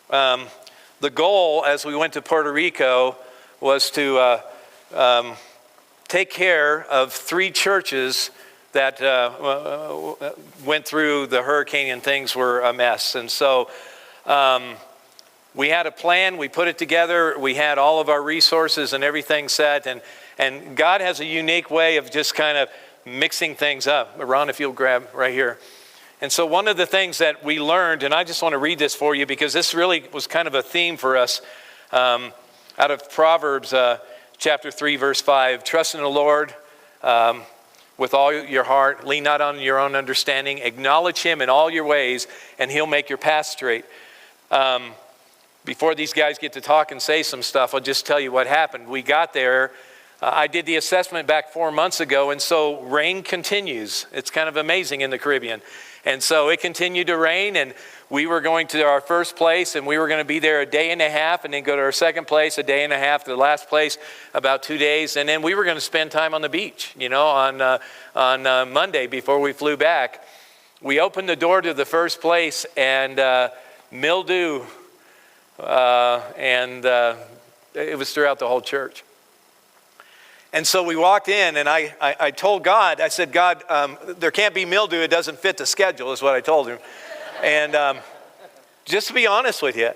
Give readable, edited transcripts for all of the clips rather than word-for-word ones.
The goal as we went to Puerto Rico was to take care of 3 churches that went through the hurricane and things were a mess. And so we had a plan, we put it together, we had all of our resources and everything set, and God has a unique way of just kind of mixing things up. Ron, if you'll grab right here. And so one of the things that we learned, and I just want to read this for you because this really was kind of a theme for us, out of Proverbs chapter 3, verse 5. Trust in the Lord with all your heart. Lean not on your own understanding. Acknowledge him in all your ways, and he'll make your path straight. Before these guys get to talk and say some stuff, I'll just tell you what happened. We got there. I did the assessment back 4 months ago, and so rain continues. It's kind of amazing in the Caribbean. And so it continued to rain, and we were going to our first place, and we were going to be there a day and a half, and then go to our second place a day and a half, to the last place about 2 days, and then we were going to spend time on the beach, on Monday before we flew back. We opened the door to the first place, and mildew, and it was throughout the whole church. And so we walked in, and I told God, I said, God, there can't be mildew. It doesn't fit the schedule, is what I told him. And just to be honest with you,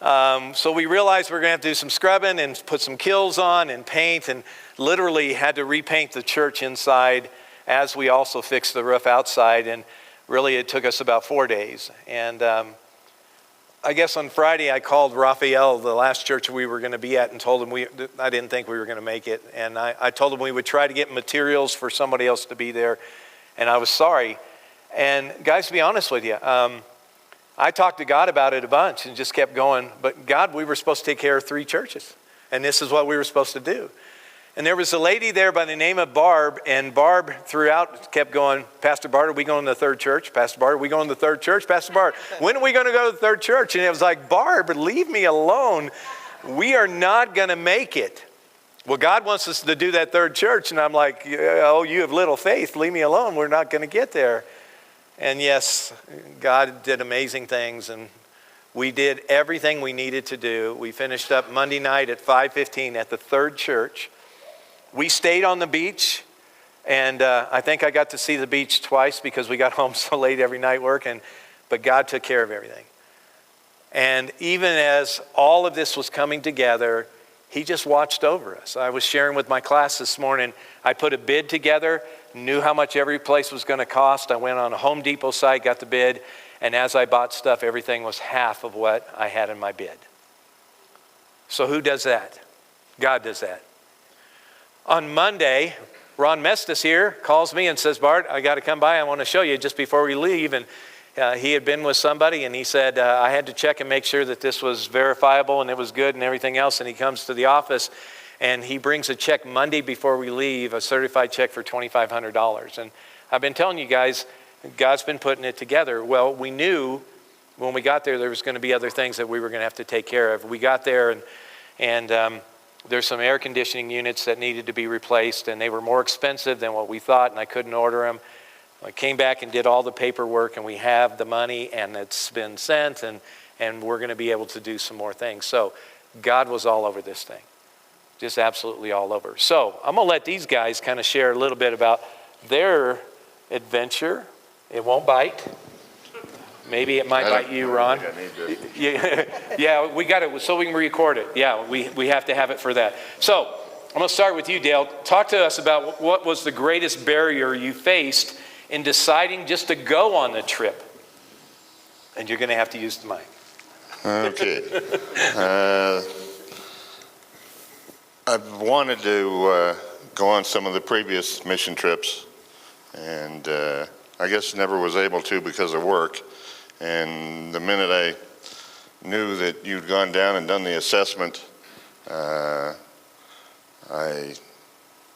so we realized we're going to have to do some scrubbing and put some kills on and paint, and literally had to repaint the church inside as we also fixed the roof outside. And really it took us about 4 days. And I guess on Friday I called Raphael, the last church we were going to be at, and told him I didn't think we were going to make it. And I told him we would try to get materials for somebody else to be there. And I was sorry. And guys, to be honest with you, I talked to God about it a bunch and just kept going. But God, we were supposed to take care of 3 churches. And this is what we were supposed to do. And there was a lady there by the name of Barb, and Barb throughout kept going, Pastor Bart, are we going to the 3rd church? Pastor Bart, are we going to the 3rd church? Pastor Bart, when are we going to go to the 3rd church? And it was like, Barb, leave me alone. We are not going to make it. Well, God wants us to do that 3rd church. And I'm like, oh, you have little faith. Leave me alone. We're not going to get there. And yes, God did amazing things, and we did everything we needed to do. We finished up Monday night at 5:15 at the 3rd church. We stayed on the beach, and I think I got to see the beach twice because we got home so late every night working, but God took care of everything. And even as all of this was coming together, he just watched over us. I was sharing with my class this morning, I put a bid together, knew how much every place was going to cost. I went on a Home Depot site, got the bid, and as I bought stuff, everything was half of what I had in my bid. So who does that? God does that. On Monday, Ron Mestis here calls me and says, Bart, I got to come by. I want to show you just before we leave. And he had been with somebody, and he said, I had to check and make sure that this was verifiable and it was good and everything else. And he comes to the office, and he brings a check Monday before we leave, a certified check for $2,500. And I've been telling you guys, God's been putting it together. Well, we knew when we got there was going to be other things that we were going to have to take care of. We got there, and there's some air conditioning units that needed to be replaced, and they were more expensive than what we thought, and I couldn't order them. I came back and did all the paperwork, and we have the money, and it's been sent, and we're going to be able to do some more things. So God was all over this thing, just absolutely all over. So I'm going to let these guys kind of share a little bit about their adventure. It won't bite. Maybe it might bite you, Ron. Yeah, we got it so we can record it. Yeah, we have to have it for that. So I'm going to start with you, Dale. Talk to us about what was the greatest barrier you faced in deciding just to go on the trip. And you're going to have to use the mic. Okay. I've wanted to go on some of the previous mission trips, and I guess never was able to because of work. And the minute I knew that you'd gone down and done the assessment, I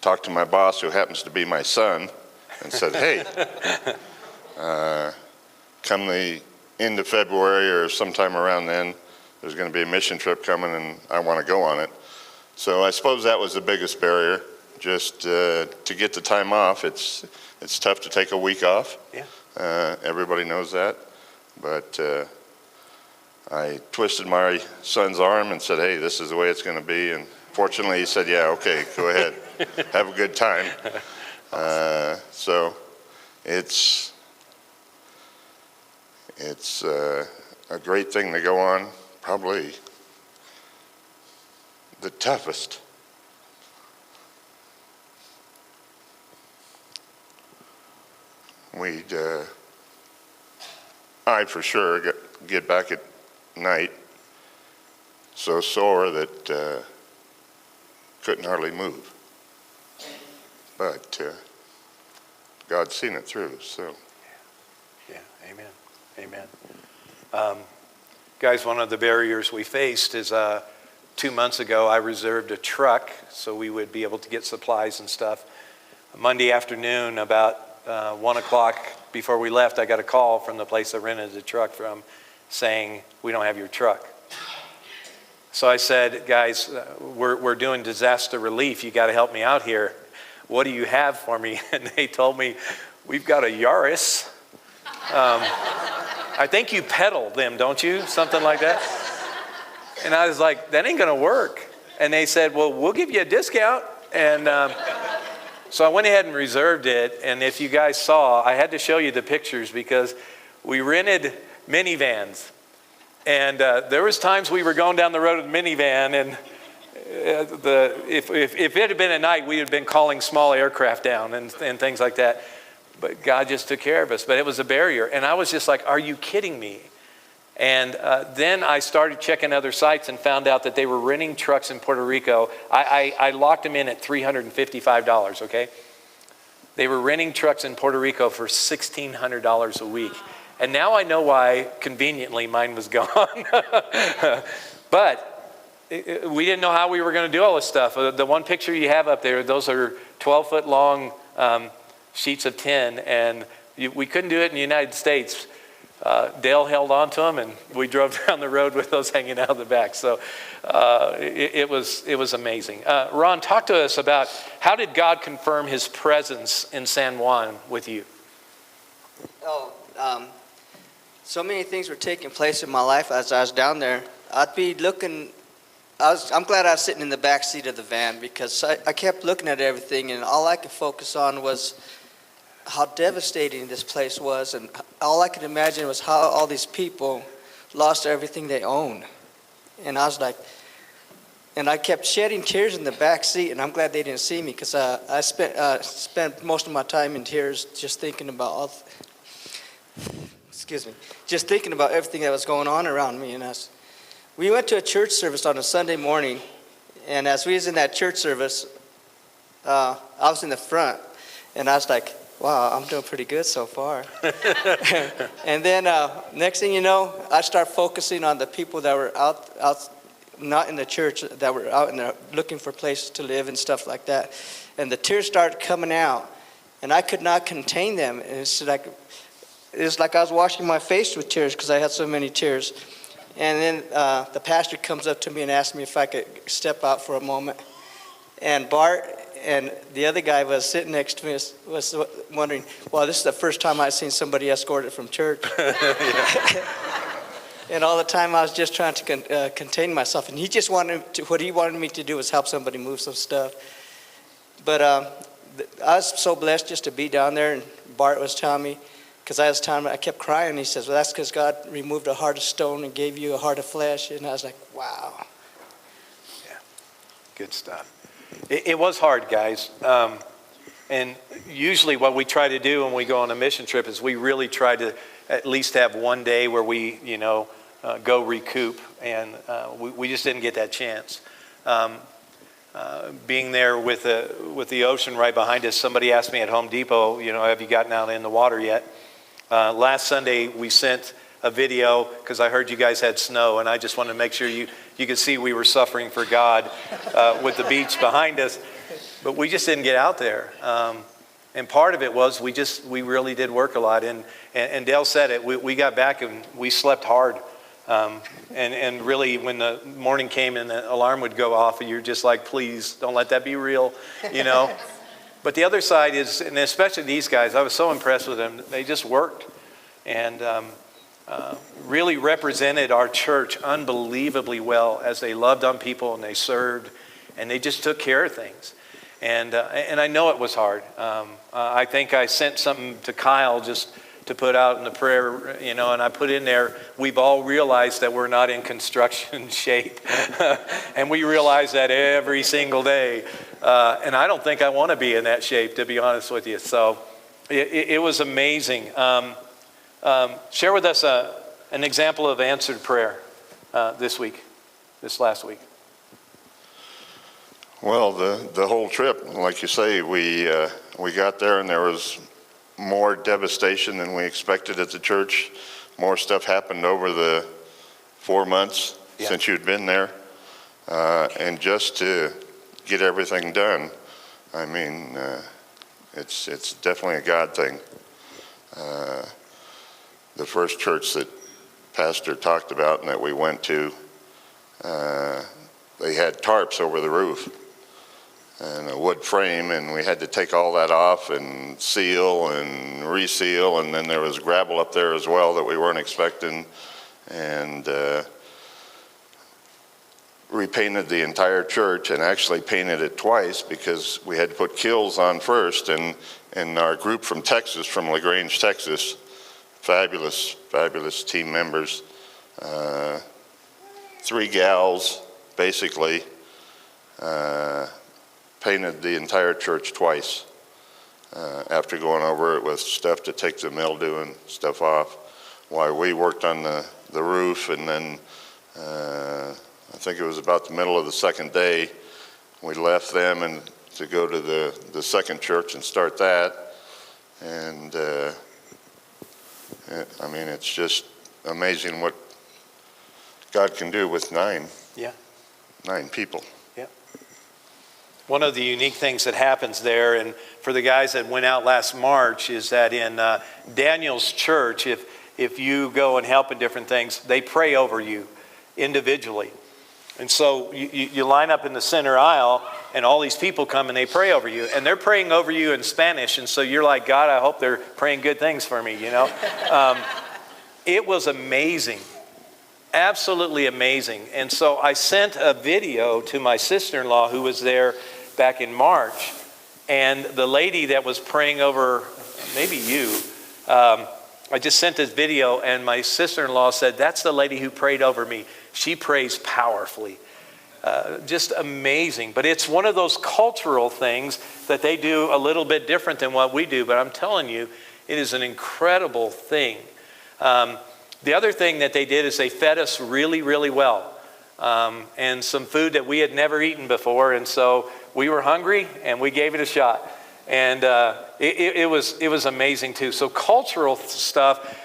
talked to my boss, who happens to be my son, and said, hey, come the end of February or sometime around then, there's going to be a mission trip coming, and I want to go on it. So I suppose that was the biggest barrier, just to get the time off. It's tough to take a week off. Yeah. Everybody knows that. But I twisted my son's arm and said, hey, this is the way it's going to be. And fortunately, he said, yeah, okay, go ahead. Have a good time. So it's a great thing to go on, probably the toughest. I for sure get back at night so sore that couldn't hardly move. But God's seen it through, so. Yeah, amen, amen. Guys, one of the barriers we faced is 2 months ago I reserved a truck so we would be able to get supplies and stuff. Monday afternoon, about 1 o'clock before we left, I got a call from the place I rented the truck from saying, we don't have your truck. So I said, guys, we're doing disaster relief. You got to help me out here. What do you have for me? And they told me, we've got a Yaris. I think you pedal them, don't you? Something like that. And I was like, that ain't going to work. And they said, well, we'll give you a discount. And so I went ahead and reserved it. And if you guys saw, I had to show you the pictures because we rented minivans. And there was times we were going down the road with a minivan, and if it had been at night, we had been calling small aircraft down and things like that. But God just took care of us. But it was a barrier. And I was just like, are you kidding me? And then I started checking other sites and found out that they were renting trucks in Puerto Rico. I locked them in at $355, okay? They were renting trucks in Puerto Rico for $1,600 a week. And now I know why, conveniently, mine was gone. But we didn't know how we were going to do all this stuff. The one picture you have up there, those are 12-foot long sheets of tin, and we couldn't do it in the United States. Dale held on to them, and we drove down the road with those hanging out of the back. So it was amazing. Ron, talk to us about how did God confirm his presence in San Juan with you? So many things were taking place in my life as I was down there. I'd be looking, I'm glad I was sitting in the back seat of the van because I kept looking at everything, and all I could focus on was how devastating this place was, and all I could imagine was how all these people lost everything they own. And I was like, and I kept shedding tears in the back seat, and I'm glad they didn't see me because I spent most of my time in tears just thinking about just thinking about everything that was going on around me. And we went to a church service on a Sunday morning, and as we was in that church service, I was in the front, and I was like, wow, I'm doing pretty good so far. And then next thing you know, I start focusing on the people that were out, not in the church, that were out in there looking for places to live and stuff like that. And the tears started coming out, and I could not contain them. And it's like I was washing my face with tears because I had so many tears. And then the pastor comes up to me and asks me if I could step out for a moment. And Bart and the other guy was sitting next to me was wondering, well, this is the first time I've seen somebody escorted from church. And all the time I was just trying to contain myself. And what he wanted me to do was help somebody move some stuff. But I was so blessed just to be down there. And Bart was telling me, because I kept crying. He says, well, that's because God removed a heart of stone and gave you a heart of flesh. And I was like, wow. Yeah, good stuff. It was hard, guys. And usually what we try to do when we go on a mission trip is we really try to at least have one day where we, go recoup. And we just didn't get that chance. Being there with the ocean right behind us, somebody asked me at Home Depot, have you gotten out in the water yet? Last Sunday we sent a video because I heard you guys had snow, and I just wanted to make sure you could see we were suffering for God with the beach behind us. But we just didn't get out there. And part of it was we really did work a lot. And Dale said it, we got back and we slept hard. And really when the morning came and the alarm would go off, you're just like, please don't let that be real, But the other side is, and especially these guys, I was so impressed with them. They just worked. And really represented our church unbelievably well as they loved on people and they served and they just took care of things. And I know it was hard. I think I sent something to Kyle just to put out in the prayer, and I put in there, we've all realized that we're not in construction shape. And we realize that every single day. And I don't think I want to be in that shape, to be honest with you. So it was amazing. Share with us an example of answered prayer this last week. Well, the whole trip, like you say, we got there and there was more devastation than we expected at the church. More stuff happened over the 4 months since you'd been there. And just to get everything done, I mean, it's definitely a God thing. The first church that Pastor talked about and that we went to, they had tarps over the roof and a wood frame, and we had to take all that off and seal and reseal, and then there was gravel up there as well that we weren't expecting, and repainted the entire church, and actually painted it twice because we had to put kills on first, and our group from Texas, from LaGrange, Texas, fabulous team members, 3 gals basically, painted the entire church twice after going over it with stuff to take the mildew and stuff off, while we worked on the roof. And then I think it was about the middle of the second day we left them and to go to the second church and start that. And I mean, it's just amazing what God can do with 9 people. One of the unique things that happens there, and for the guys that went out last March, is that in Daniel's church, if you go and help in different things, they pray over you individually. And so you line up in the center aisle, and all these people come and they pray over you. And they're praying over you in Spanish, and so you're like, God, I hope they're praying good things for me, It was amazing. Absolutely amazing. And so I sent a video to my sister-in-law who was there back in March, and the lady that was praying over, maybe you, I just sent this video, and my sister-in-law said, that's the lady who prayed over me. She prays powerfully. Just amazing. But it's one of those cultural things that they do a little bit different than what we do, but I'm telling you, it is an incredible thing. The other thing that they did is they fed us really, really well. And some food that we had never eaten before. And so we were hungry and we gave it a shot. And it was amazing too. So cultural stuff,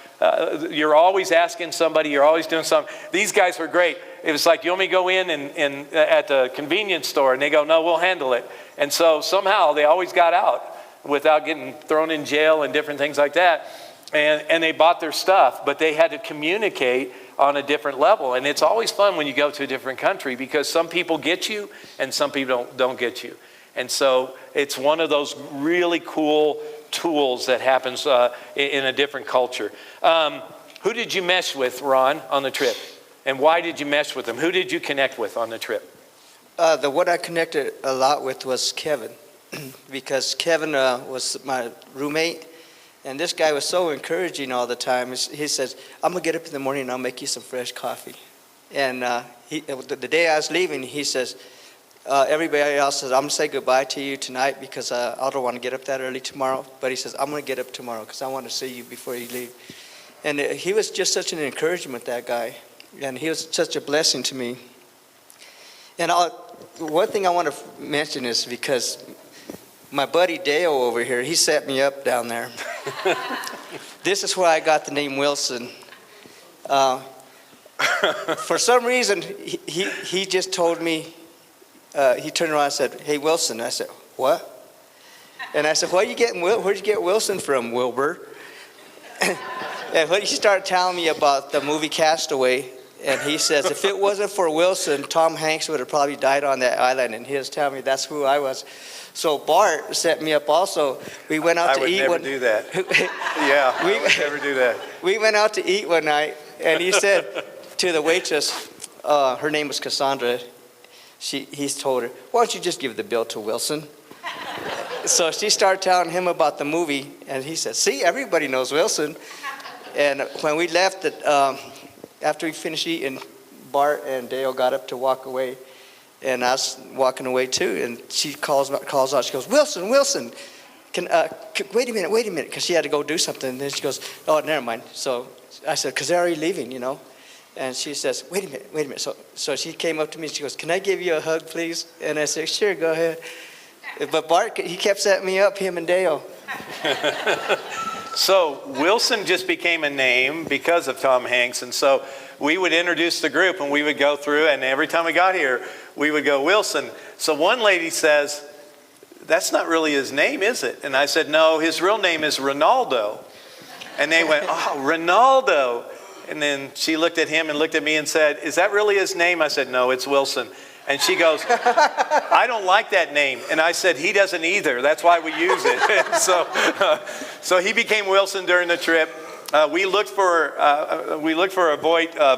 you're always asking somebody, you're always doing something. These guys were great. It was like, you want me to go in and at the convenience store? And they go, no, we'll handle it. And so somehow they always got out without getting thrown in jail and different things like that. And they bought their stuff, but they had to communicate on a different level. And it's always fun when you go to a different country because some people get you and some people don't get you. And so it's one of those really cool tools that happens in a different culture. Who did you mesh with, Ron, on the trip? And why did you mesh with them? Who did you connect with on the trip? What I connected a lot with was Kevin, because Kevin was my roommate. And this guy was so encouraging all the time. He says, I'm going to get up in the morning and I'll make you some fresh coffee. And the day I was leaving, he says, everybody else says, I'm going to say goodbye to you tonight because I don't want to get up that early tomorrow. But he says, I'm going to get up tomorrow because I want to see you before you leave. And he was just such an encouragement, that guy. And he was such a blessing to me. And one thing I want to mention is because my buddy Dale over here, he set me up down there. This is where I got the name Wilson. For some reason, he just told me, he turned around and said, hey, Wilson. I said, what? And I said, where'd you get Wilson from, Wilbur? And when he started telling me about the movie Castaway, And he says, if it wasn't for Wilson, Tom Hanks would have probably died on that island. And he was telling me that's who I was. So Bart set me up also. We went out to eat. I would never do that. Yeah, I would never do that. We went out to eat one night, and he said to the waitress, her name was Cassandra, he's told her, why don't you just give the bill to Wilson? So she started telling him about the movie, and he said, see, everybody knows Wilson. And when we left, after we finished eating, Bart and Dale got up to walk away, and I was walking away too, and she calls out, she goes, Wilson, wait a minute, because she had to go do something. And then she goes, oh, never mind. So I said, because they're already leaving, And she says, wait a minute. So she came up to me and she goes, can I give you a hug, please? And I said, sure, go ahead. But Bart, he kept setting me up, him and Dale. So Wilson just became a name because of Tom Hanks. And so we would introduce the group and we would go through, and every time we got here, we would go, Wilson. So one lady says, that's not really his name, is it? And I said, no, his real name is Ronaldo. And they went, oh, Ronaldo. And then she looked at him and looked at me and said, is that really his name? I said, no, it's Wilson. And she goes, I don't like that name. And I said, he doesn't either. That's why we use it. So he became Wilson during the trip. We looked for a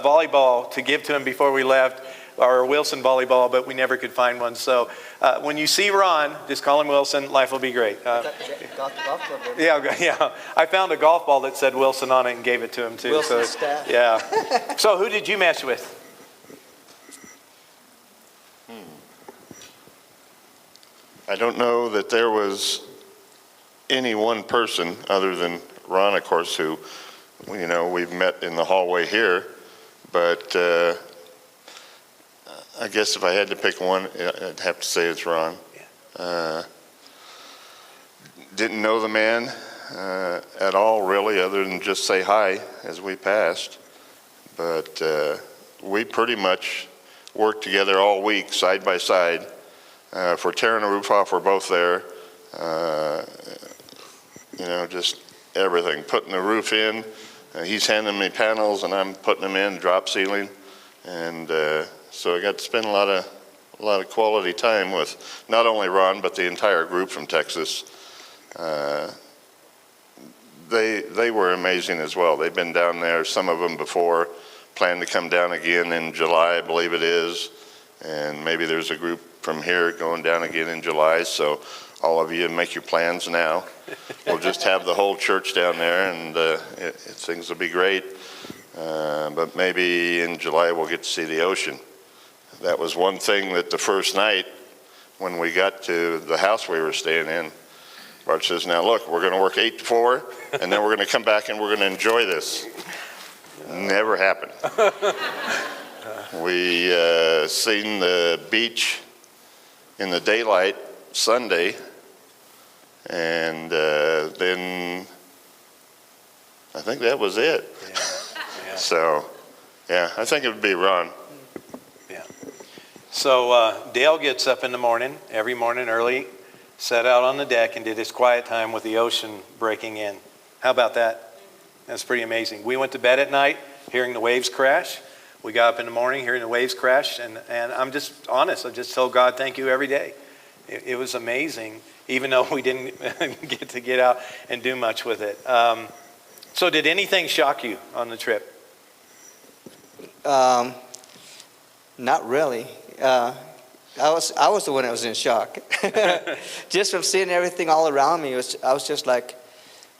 volleyball to give to him before we left, or a Wilson volleyball, but we never could find one. So when you see Ron, just call him Wilson. Life will be great. Yeah. I found a golf ball that said Wilson on it and gave it to him too. Wilson's staff. Yeah. So who did you mess with? I don't know that there was any one person other than Ron, of course, who, we've met in the hallway here. But I guess if I had to pick one, I'd have to say it's Ron. Didn't know the man at all, really, other than just say hi as we passed. But we pretty much worked together all week, side by side. For tearing the roof off, we're both there. Just everything. Putting the roof in, he's handing me panels, and I'm putting them in, drop ceiling. And so I got to spend a lot of quality time with not only Ron, but the entire group from Texas. They were amazing as well. They've been down there, some of them before, plan to come down again in July, I believe it is. And maybe there's a group from here going down again in July. So all of you make your plans now. We'll just have the whole church down there, and things will be great. But maybe in July we'll get to see the ocean. That was one thing that the first night when we got to the house we were staying in, Bart says, now look, we're going to work 8 to 4, and then we're going to come back and we're going to enjoy this. Never happened. We seen the beach in the daylight Sunday, and then I think that was it. Yeah. So, I think it would be Ron. Yeah. So Dale gets up in the morning, every morning early, sat out on the deck and did his quiet time with the ocean breaking in. How about that? That's pretty amazing. We went to bed at night hearing the waves crash. We got up in the morning hearing the waves crash, and I'm just honest. I just told God, thank you every day. It was amazing, even though we didn't get out and do much with it. So did anything shock you on the trip? Not really. I was the one that was in shock. Just from seeing everything all around me, I was just like,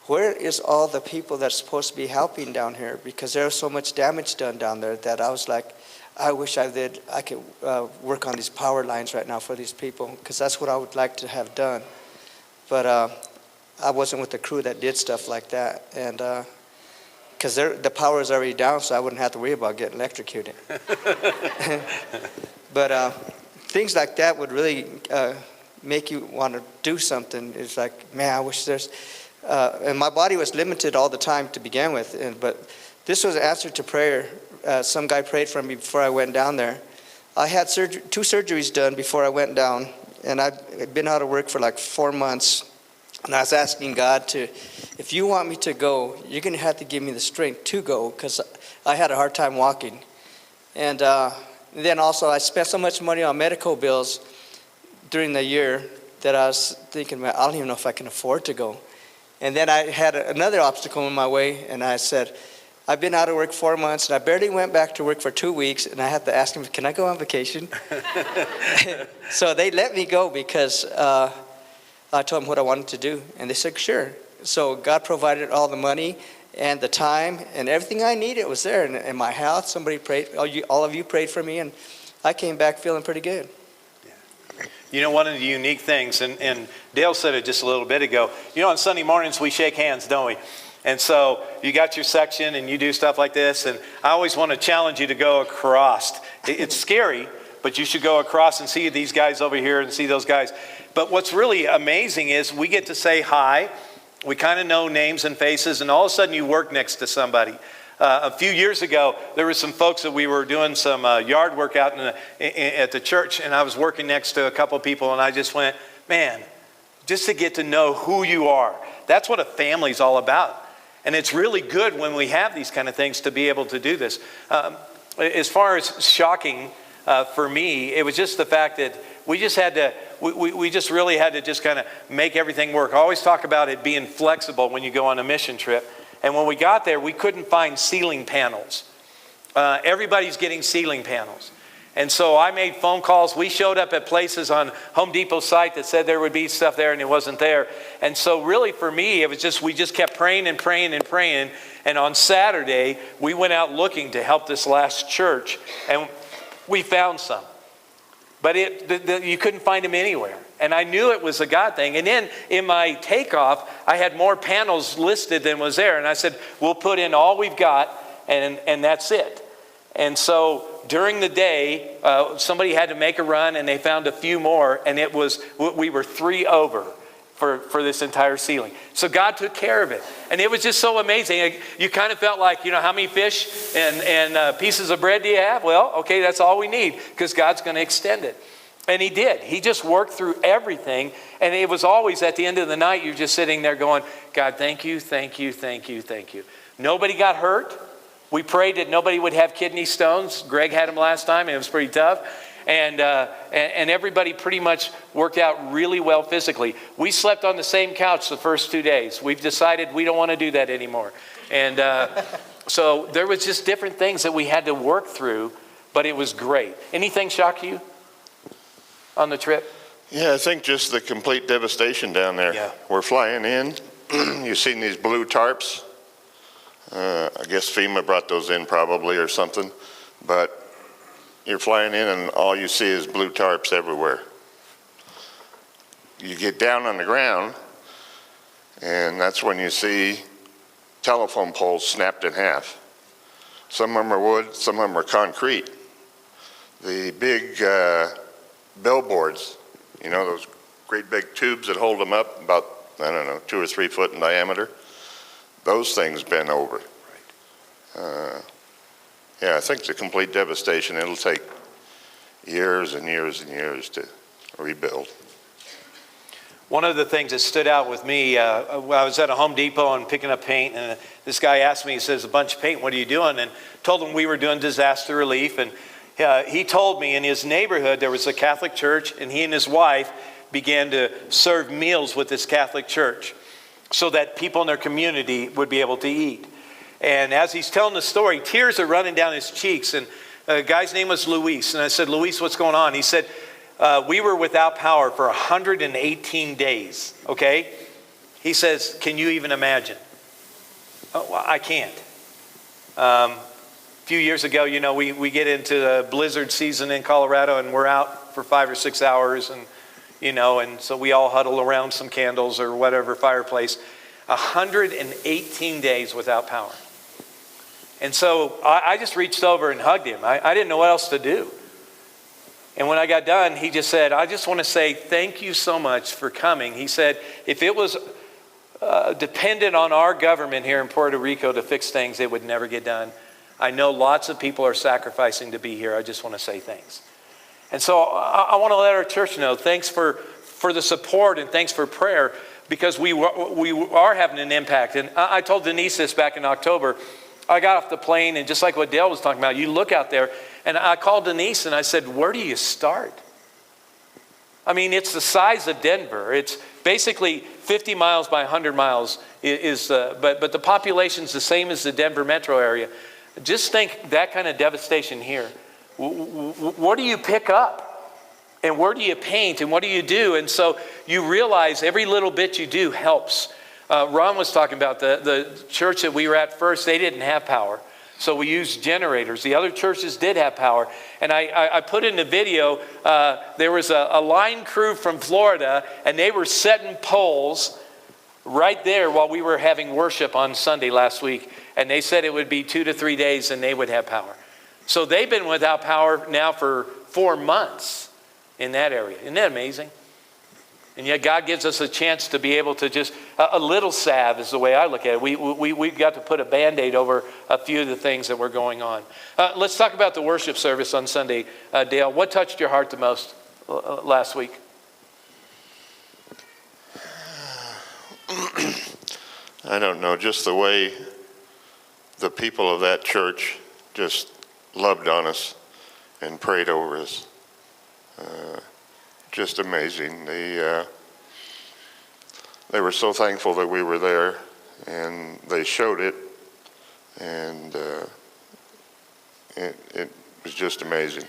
where is all the people that's supposed to be helping down here? Because there's so much damage done down there that I was like, I wish I could work on these power lines right now for these people, because that's what I would like to have done. But I wasn't with the crew that did stuff like that, and because the power is already down, so I wouldn't have to worry about getting electrocuted. But things like that would really make you want to do something. It's like, man, I wish there's... and my body was limited all the time to begin with, but this was an answer to prayer. Some guy prayed for me before I went down there. I had 2 surgeries done before I went down, and I've been out of work for like 4 months. And I was asking God if you want me to go, you're going to have to give me the strength to go, because I had a hard time walking. And then also I spent so much money on medical bills during the year that I was thinking, man, I don't even know if I can afford to go. And then I had another obstacle in my way, and I said, I've been out of work 4 months, and I barely went back to work for 2 weeks, and I had to ask them, can I go on vacation? So they let me go because I told them what I wanted to do, and they said, sure. So God provided all the money and the time, and everything I needed was there. And my health, somebody prayed, all of you prayed for me, and I came back feeling pretty good. You know, one of the unique things, and Dale said it just a little bit ago, you know, on Sunday mornings we shake hands, don't we? And so you got your section and you do stuff like this, and I always want to challenge you to go across. It's scary, but you should go across and see these guys over here and see those guys. But what's really amazing is we get to say hi. We kind of know names and faces, and all of a sudden you work next to somebody. A few years ago, there were some folks that we were doing some yard work out at the church, and I was working next to a couple of people, and I just went, man, just to get to know who you are. That's what a family's all about. And it's really good when we have these kind of things to be able to do this. As far as shocking for me, it was just the fact that we just had to, we just really had to just kind of make everything work. I always talk about it being flexible when you go on a mission trip. And when we got there, we couldn't find ceiling panels. Everybody's getting ceiling panels. And so I made phone calls. We showed up at places on Home Depot site that said there would be stuff there, and it wasn't there. And so really for me, it was just, we just kept praying and praying and praying. And on Saturday, we went out looking to help this last church, and we found some. But you couldn't find them anywhere. And I knew it was a God thing. And then in my takeoff, I had more panels listed than was there. And I said, we'll put in all we've got, and that's it. And so during the day, somebody had to make a run, and they found a few more, and we were 3 over for this entire ceiling. So God took care of it. And it was just so amazing. You kind of felt like, you know, how many fish and pieces of bread do you have? Well, okay, that's all we need, because God's going to extend it. And he did. He just worked through everything. And it was always at the end of the night, you're just sitting there going, God, thank you, thank you, thank you, thank you. Nobody got hurt. We prayed that nobody would have kidney stones. Greg had them last time, and it was pretty tough. And everybody pretty much worked out really well physically. We slept on the same couch the first 2 days. We've decided we don't want to do that anymore. And so there was just different things that we had to work through, but it was great. Anything shock you on the trip? Yeah, I think just the complete devastation down there. Yeah. We're flying in. You've seen these blue tarps. I guess FEMA brought those in probably or something. But you're flying in and all you see is blue tarps everywhere. You get down on the ground and that's when you see telephone poles snapped in half. Some of them are wood, some of them are concrete. The big billboards, you know, those great big tubes that hold them up about, I don't know, 2 or 3 foot in diameter, those things bent over. Yeah, I think the complete devastation, it'll take years and years and years to rebuild. One of the things that stood out with me, I was at a Home Depot and picking up paint, and this guy asked me, he says, a bunch of paint, what are you doing? And told him we were doing disaster relief. And he told me in his neighborhood there was a Catholic church, and he and his wife began to serve meals with this Catholic church so that people in their community would be able to eat. And as he's telling the story, tears are running down his cheeks. And the guy's name was Luis. And I said, Luis, what's going on? He said, we were without power for 118 days, okay? He says, can you even imagine? Oh, well, I can't. A few years ago, you know, we get into the blizzard season in Colorado, and we're out for 5 or 6 hours, and, you know, and so we all huddle around some candles or whatever fireplace. 118 days without power. And so I just reached over and hugged him. I didn't know what else to do. And when I got done, he just said, I just want to say thank you so much for coming. He said, if it was dependent on our government here in Puerto Rico to fix things, it would never get done. I know lots of people are sacrificing to be here. I just want to say thanks. And so I want to let our church know, thanks for the support and thanks for prayer, because we are having an impact. And I told Denise this back in October. I got off the plane, and just like what Dale was talking about, you look out there, And I called Denise and I said, where do you start? I mean, it's the size of Denver. It's basically 50 miles by 100 miles, but the population's the same as the Denver metro area. Just think that kind of devastation here. What do you pick up? And where do you paint? And what do you do? And so you realize every little bit you do helps. Ron was talking about the church that we were at first. They didn't have power. So we used generators. The other churches did have power. And I put in the video, there was a line crew from Florida, and they were setting poles right there while we were having worship on Sunday last week. And they said it would be 2 to 3 days and they would have power. So they've been without power now for 4 months in that area. Isn't that amazing? And yet God gives us a chance to be able to just, a little salve is the way I look at it. We got to put a Band-Aid over a few of the things that were going on. Let's talk about the worship service on Sunday. Dale, what touched your heart the most last week? I don't know, just the way the people of that church just loved on us and prayed over us. Just amazing. They were so thankful that we were there, and they showed it, and it was just amazing.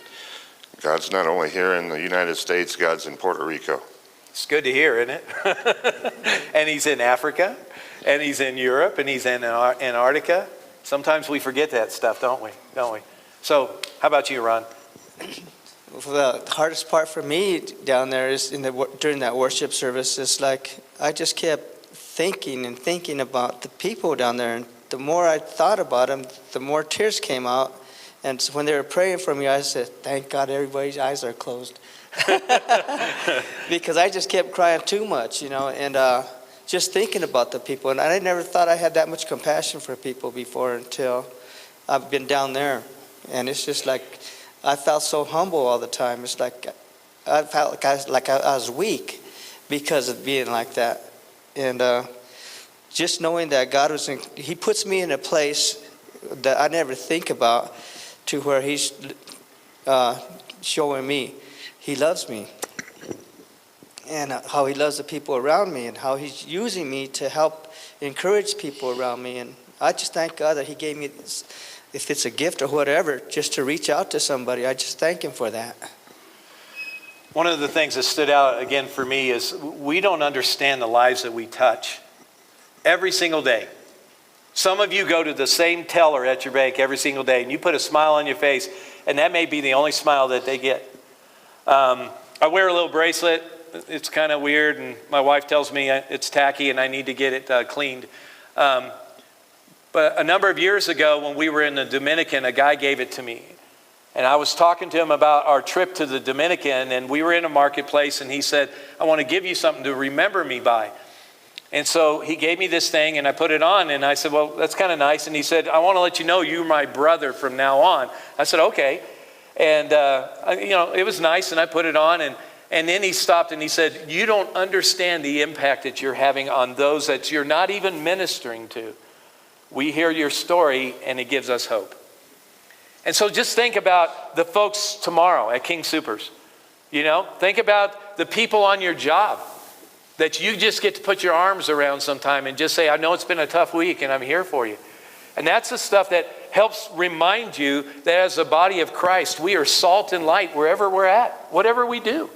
God's not only here in the United States, God's in Puerto Rico. It's good to hear, isn't it? And he's in Africa, and he's in Europe, and he's in Antarctica. Sometimes we forget that stuff, don't we? So, how about you, Ron? The hardest part for me down there is during that worship service is like I just kept thinking about the people down there, and the more I thought about them, the more tears came out. And so when they were praying for me, I said, "Thank God, everybody's eyes are closed," because I just kept crying too much, and just thinking about the people. And I never thought I had that much compassion for people before until I've been down there, and it's just like. I felt so humble all the time. It's like I felt like I was weak because of being like that. And just knowing that God He puts me in a place that I never think about to where He's showing me He loves me. And how He loves the people around me and how He's using me to help encourage people around me. And I just thank God that He gave me this. If it's a gift or whatever, just to reach out to somebody, I just thank Him for that. One of the things that stood out again for me is we don't understand the lives that we touch every single day. Some of you go to the same teller at your bank every single day, and you put a smile on your face, and that may be the only smile that they get. I wear a little bracelet. It's kind of weird, and my wife tells me it's tacky and I need to get it cleaned. But a number of years ago when we were in the Dominican, a guy gave it to me. And I was talking to him about our trip to the Dominican, and we were in a marketplace, and he said, "I want to give you something to remember me by." And so he gave me this thing, and I put it on, and I said, "Well, that's kind of nice." And he said, "I want to let you know you're my brother from now on." I said, "Okay." And, it was nice, and I put it on, and then he stopped, and he said, "You don't understand the impact that you're having on those that you're not even ministering to. We hear your story, and it gives us hope." And so just think about the folks tomorrow at King Soopers. Think about the people on your job that you just get to put your arms around sometime and just say, "I know it's been a tough week, and I'm here for you." And that's the stuff that helps remind you that as a body of Christ, we are salt and light wherever we're at, whatever we do.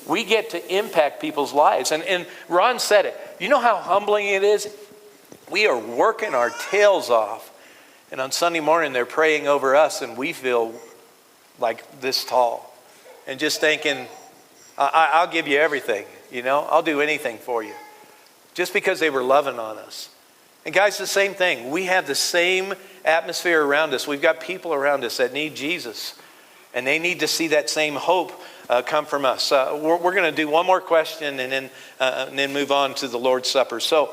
We get to impact people's lives. And Ron said it. You know how humbling it is? We are working our tails off. And on Sunday morning, they're praying over us, and we feel like this tall. And just thinking, I'll give you everything, I'll do anything for you. Just because they were loving on us. And guys, the same thing. We have the same atmosphere around us. We've got people around us that need Jesus. And they need to see that same hope come from us. We're going to do one more question and then move on to the Lord's Supper. So,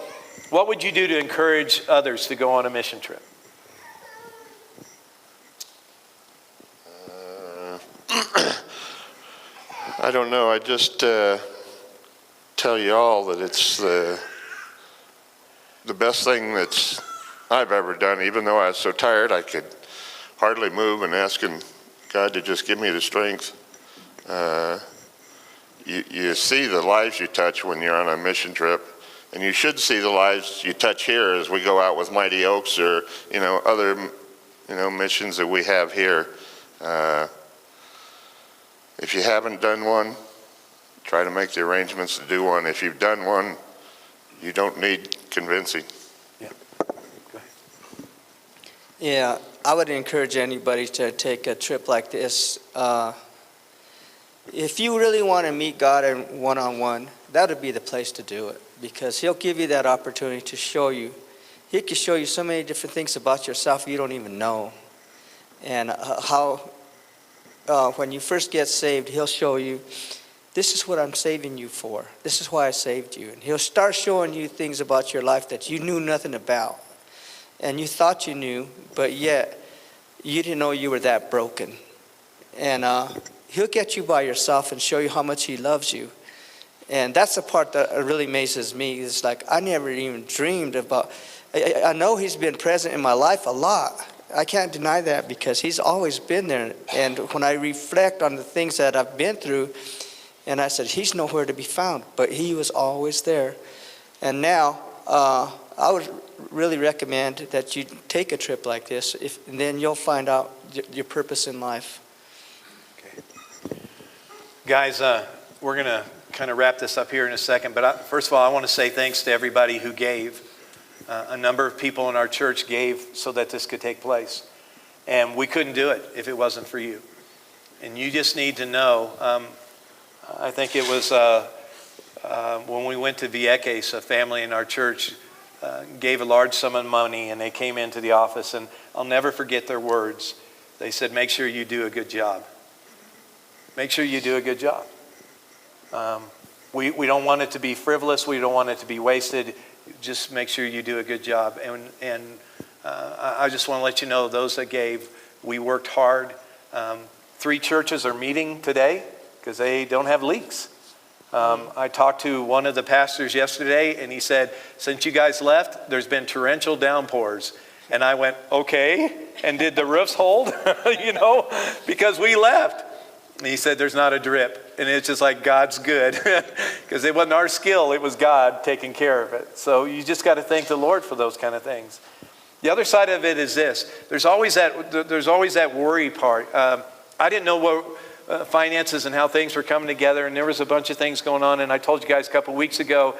what would you do to encourage others to go on a mission trip? I don't know. I just tell you all that it's the best thing I've ever done. Even though I was so tired I could hardly move, and asking God to just give me the strength. You see the lives you touch when you're on a mission trip, and you should see the lives you touch here as we go out with Mighty Oaks or other missions that we have here. If you haven't done one, try to make the arrangements to do one. If you've done one, you don't need convincing. Yeah. Go ahead. Yeah, I would encourage anybody to take a trip like this. If you really want to meet God in one-on-one, that would be the place to do it, because He'll give you that opportunity to show you. He can show you so many different things about yourself you don't even know. And how when you first get saved, He'll show you, this is what I'm saving you for. This is why I saved you. And He'll start showing you things about your life that you knew nothing about. And you thought you knew, but yet you didn't know you were that broken. And He'll get you by yourself and show you how much He loves you. And that's the part that really amazes me. It's like I never even dreamed about. I know He's been present in my life a lot. I can't deny that, because He's always been there. And when I reflect on the things that I've been through, and I said, He's nowhere to be found, but He was always there. And now, I would really recommend that you take a trip like this, and then you'll find out your purpose in life. Okay. Guys, we're going to kind of wrap this up here in a second, but first of all, I want to say thanks to everybody who gave. A number of people in our church gave so that this could take place. And we couldn't do it if it wasn't for you. And you just need to know, I think it was when we went to Vieques, a family in our church gave a large sum of money, and they came into the office, and I'll never forget their words. They said, make sure you do a good job. Make sure you do a good job. We don't want it to be frivolous. We don't want it to be wasted. Just make sure you do a good job. And I just want to let you know, those that gave, we worked hard. 3 churches are meeting today because they don't have leaks. I talked to one of the pastors yesterday, and he said, since you guys left, there's been torrential downpours. And I went, okay. And did the roofs hold? Because we left. And he said, there's not a drip. And it's just like, God's good. Because it wasn't our skill, it was God taking care of it. So you just got to thank the Lord for those kind of things. The other side of it is this. There's always that worry part. I didn't know what finances and how things were coming together, and there was a bunch of things going on. And I told you guys a couple weeks ago,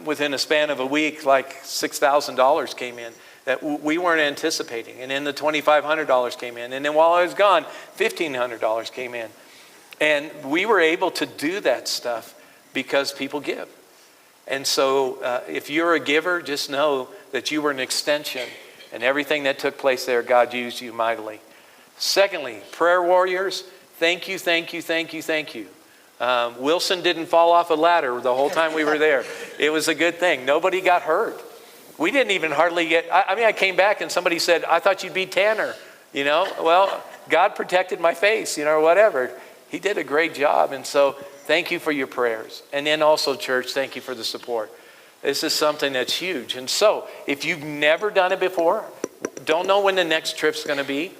within a span of a week, like $6,000 came in that we weren't anticipating. And then the $2,500 came in. And then while I was gone, $1,500 came in. And we were able to do that stuff because people give. And so if you're a giver, just know that you were an extension. And everything that took place there, God used you mightily. Secondly, prayer warriors, thank you, thank you, thank you, thank you. Wilson didn't fall off a ladder the whole time we were there. It was a good thing. Nobody got hurt. We didn't even hardly get, I came back and somebody said, I thought you'd be Tanner, Well, God protected my face, or whatever. He did a great job. And so thank you for your prayers. And then also, church, thank you for the support. This is something that's huge. And so if you've never done it before, don't know when the next trip's going to be,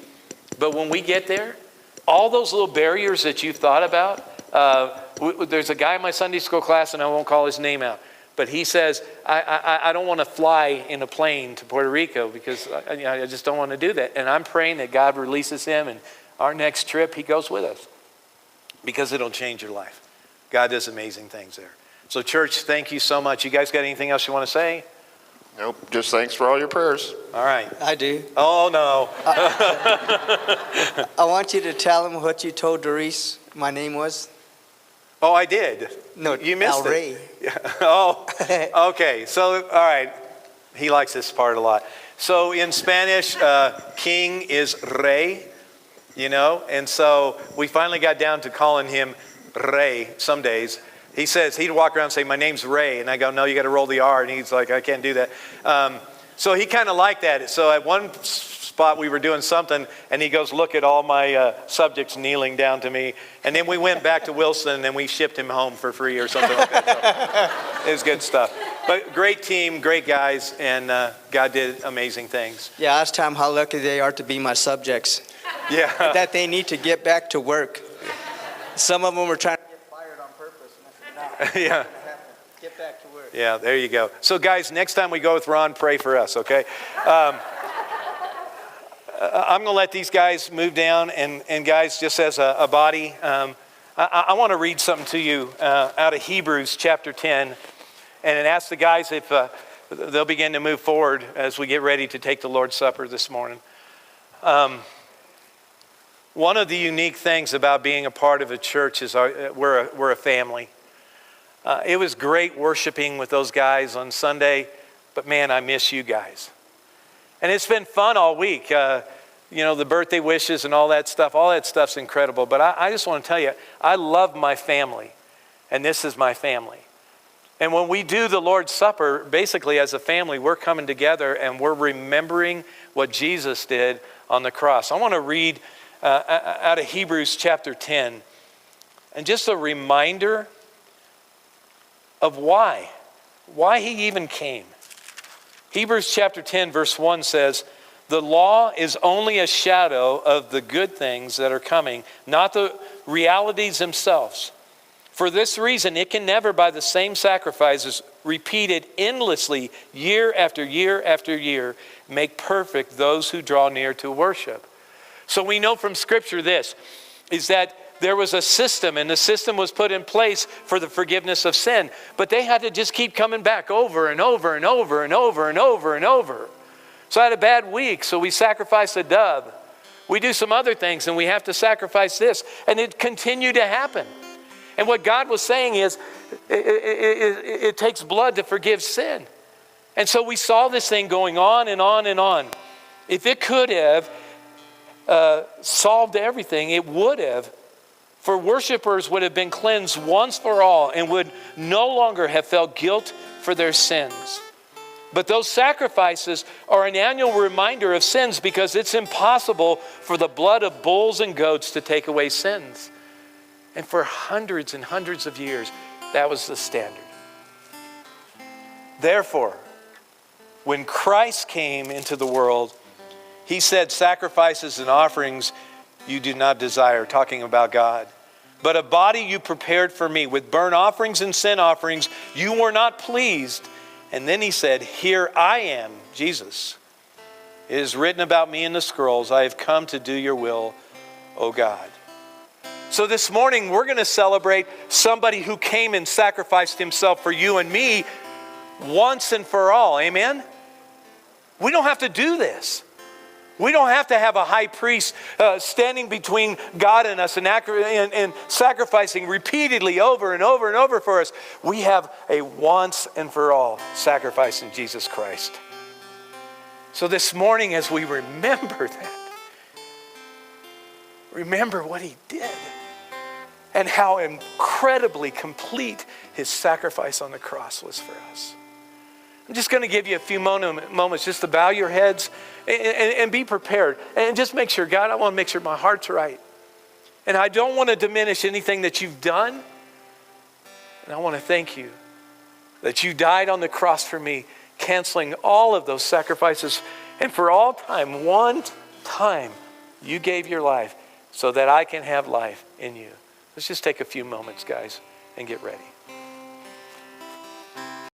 but when we get there, all those little barriers that you thought about, there's a guy in my Sunday school class, and I won't call his name out, but he says, I don't want to fly in a plane to Puerto Rico because I just don't want to do that. And I'm praying that God releases him, and our next trip, he goes with us because it'll change your life. God does amazing things there. So church, thank you so much. You guys got anything else you want to say? Nope, just thanks for all your prayers. All right. I do. Oh, no. I want you to tell him what you told Doris my name was. Oh, I did. No, you missed Ray. it. Yeah. Oh, okay. So, all right. He likes this part a lot. So in Spanish, king is rey, and so we finally got down to calling him Rey some days. He says, he'd walk around and say, my name's Ray. And I go, no, you got to roll the R. And he's like, I can't do that. So he kind of liked that. So at one spot we were doing something, and he goes, look at all my subjects kneeling down to me. And then we went back to Wilson, and we shipped him home for free or something like that. So it was good stuff. But great team, great guys, and God did amazing things. Yeah, I asked them how lucky they are to be my subjects. Yeah. that they need to get back to work. Some of them were trying to get fired on purpose, and I said, no, Yeah. get back to work. Yeah, there you go. So guys, next time we go with Ron, pray for us, okay? I'm going to let these guys move down, and guys, just as a body, I want to read something to you out of Hebrews chapter 10, and ask the guys if they'll begin to move forward as we get ready to take the Lord's Supper this morning. One of the unique things about being a part of a church is we're a family. It was great worshiping with those guys on Sunday, but man, I miss you guys. And it's been fun all week. The birthday wishes and all that stuff's incredible. But I just want to tell you, I love my family, and this is my family. And when we do the Lord's Supper, basically as a family, we're coming together and we're remembering what Jesus did on the cross. I want to read out of Hebrews chapter 10, and just a reminder of why he even came. Hebrews chapter 10 verse 1 says, the law is only a shadow of the good things that are coming, not the realities themselves. For this reason, it can never, by the same sacrifices repeated endlessly year after year after year, make perfect those who draw near to worship. So we know from Scripture this, is that there was a system, and the system was put in place for the forgiveness of sin. But they had to just keep coming back over and over and over and over and over and over. So I had a bad week, so we sacrificed a dove. We do some other things, and we have to sacrifice this. And it continued to happen. And what God was saying is, it takes blood to forgive sin. And so we saw this thing going on and on and on. If it could have solved everything, it would have. For worshipers would have been cleansed once for all and would no longer have felt guilt for their sins. But those sacrifices are an annual reminder of sins because it's impossible for the blood of bulls and goats to take away sins. And for hundreds and hundreds of years, that was the standard. Therefore, when Christ came into the world, he said, sacrifices and offerings you do not desire, talking about God. But a body you prepared for me. With burnt offerings and sin offerings, you were not pleased. And then he said, here I am, Jesus. It is written about me in the scrolls. I have come to do your will, O God. So this morning, we're going to celebrate somebody who came and sacrificed himself for you and me once and for all. Amen? We don't have to do this. We don't have to have a high priest standing between God and us and sacrificing repeatedly over and over and over for us. We have a once and for all sacrifice in Jesus Christ. So this morning, as we remember that, remember what he did and how incredibly complete his sacrifice on the cross was for us. I'm just going to give you a few moments just to bow your heads and be prepared. And just make sure, God, I want to make sure my heart's right. And I don't want to diminish anything that you've done. And I want to thank you that you died on the cross for me, canceling all of those sacrifices. And for all time, one time, you gave your life so that I can have life in you. Let's just take a few moments, guys, and get ready.